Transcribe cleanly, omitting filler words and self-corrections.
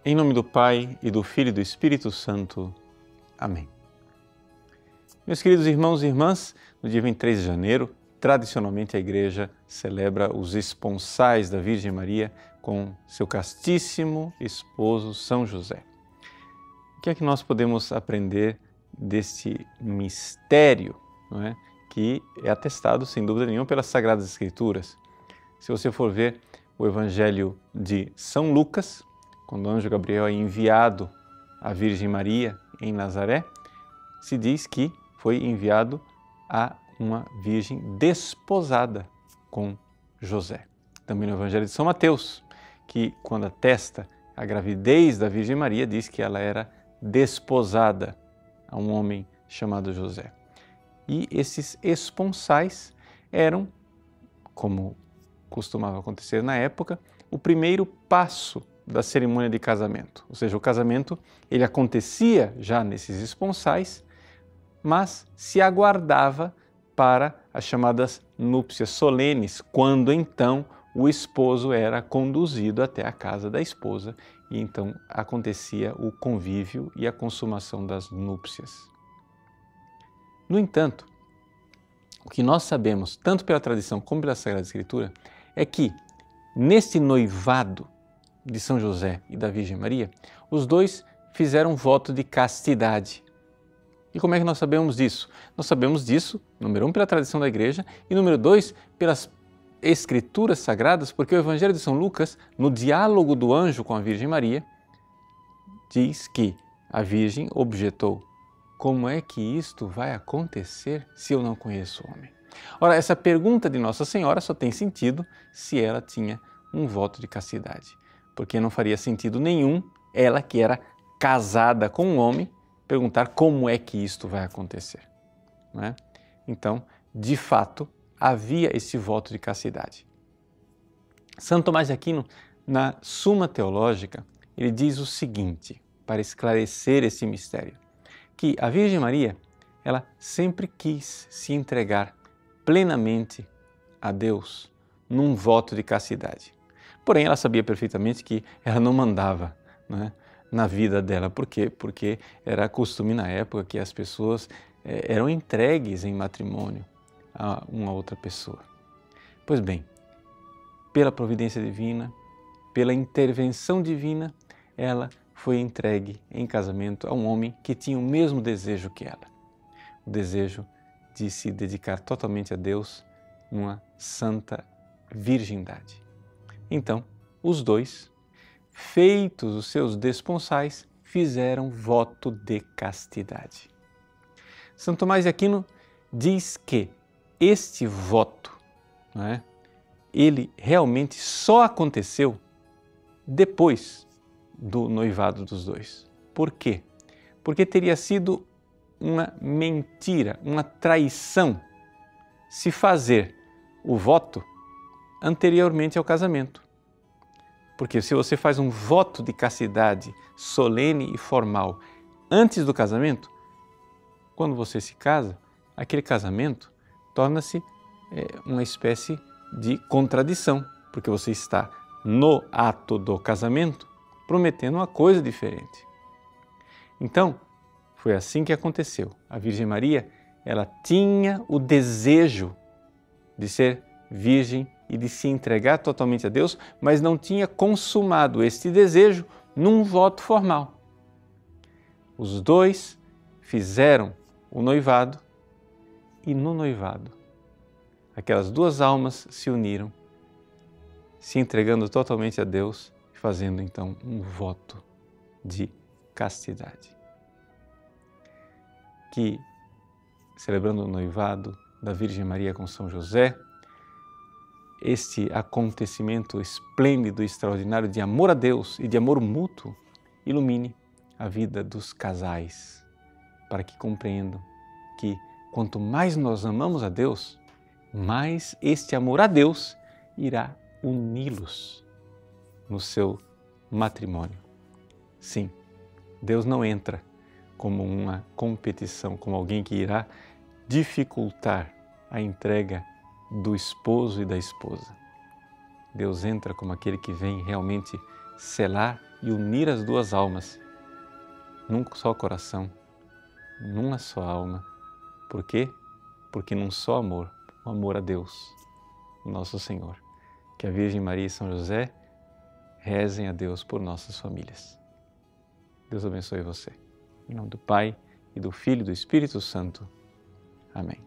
Em nome do Pai, e do Filho e do Espírito Santo. Amém. Meus queridos irmãos e irmãs, no dia 23 de janeiro, tradicionalmente a Igreja celebra os esponsais da Virgem Maria com seu castíssimo esposo São José. O que é que nós podemos aprender deste mistério, não é? Que é atestado, sem dúvida nenhuma, pelas Sagradas Escrituras? Se você for ver o Evangelho de São Lucas, quando o anjo Gabriel é enviado à Virgem Maria em Nazaré, se diz que foi enviado a uma virgem desposada com José. Também no Evangelho de São Mateus, que quando atesta a gravidez da Virgem Maria, diz que ela era desposada a um homem chamado José. E esses esponsais eram, como costumava acontecer na época, o primeiro passo da cerimônia de casamento. Ou seja, o casamento ele acontecia já nesses esponsais, mas se aguardava para as chamadas núpcias solenes, quando então o esposo era conduzido até a casa da esposa e então acontecia o convívio e a consumação das núpcias. No entanto, o que nós sabemos, tanto pela tradição como pela Sagrada Escritura, é que neste noivado de São José e da Virgem Maria, os dois fizeram voto de castidade. E como é que nós sabemos disso? Nós sabemos disso, número 1, pela tradição da Igreja e número 2, pelas Escrituras Sagradas, porque o Evangelho de São Lucas, no diálogo do anjo com a Virgem Maria, diz que a Virgem objetou: como é que isto vai acontecer se eu não conheço o homem? Ora, essa pergunta de Nossa Senhora só tem sentido se ela tinha um voto de castidade, porque não faria sentido nenhum ela, que era casada com um homem, perguntar como é que isto vai acontecer, não é? Então, de fato, havia esse voto de castidade. Santo Tomás de Aquino, na Suma Teológica, ele diz o seguinte, para esclarecer esse mistério, que a Virgem Maria, ela sempre quis se entregar plenamente a Deus num voto de castidade. Porém, ela sabia perfeitamente que ela não mandava, né, na vida dela. Por quê? Porque era costume na época que as pessoas eram entregues em matrimônio a uma outra pessoa. Pois bem, pela providência divina, pela intervenção divina, ela foi entregue em casamento a um homem que tinha o mesmo desejo que ela. O desejo de se dedicar totalmente a Deus numa santa virgindade. Então, os dois, feitos os seus desponsais, fizeram voto de castidade. Santo Tomás de Aquino diz que este voto, não é, ele realmente só aconteceu depois do noivado dos dois. Por quê? Porque teria sido uma mentira, uma traição, se fazer o voto anteriormente ao casamento. Porque se você faz um voto de castidade solene e formal antes do casamento, quando você se casa, aquele casamento torna-se uma espécie de contradição, porque você está no ato do casamento prometendo uma coisa diferente. Então, foi assim que aconteceu. A Virgem Maria, ela tinha o desejo de ser virgem e de se entregar totalmente a Deus, mas não tinha consumado este desejo num voto formal. Os dois fizeram o noivado e no noivado aquelas duas almas se uniram, se entregando totalmente a Deus, fazendo então um voto de castidade. Que, celebrando o noivado da Virgem Maria com São José, este acontecimento esplêndido e extraordinário de amor a Deus e de amor mútuo ilumine a vida dos casais, para que compreendam que quanto mais nós amamos a Deus, mais este amor a Deus irá uni-los no seu matrimônio. Sim, Deus não entra como uma competição, como alguém que irá dificultar a entrega do esposo e da esposa. Deus entra como aquele que vem realmente selar e unir as duas almas num só coração, numa só alma. Por quê? Porque num só amor, o amor a Deus, nosso Senhor. Que a Virgem Maria e São José rezem a Deus por nossas famílias. Deus abençoe você. Em nome do Pai, e do Filho e do Espírito Santo. Amém.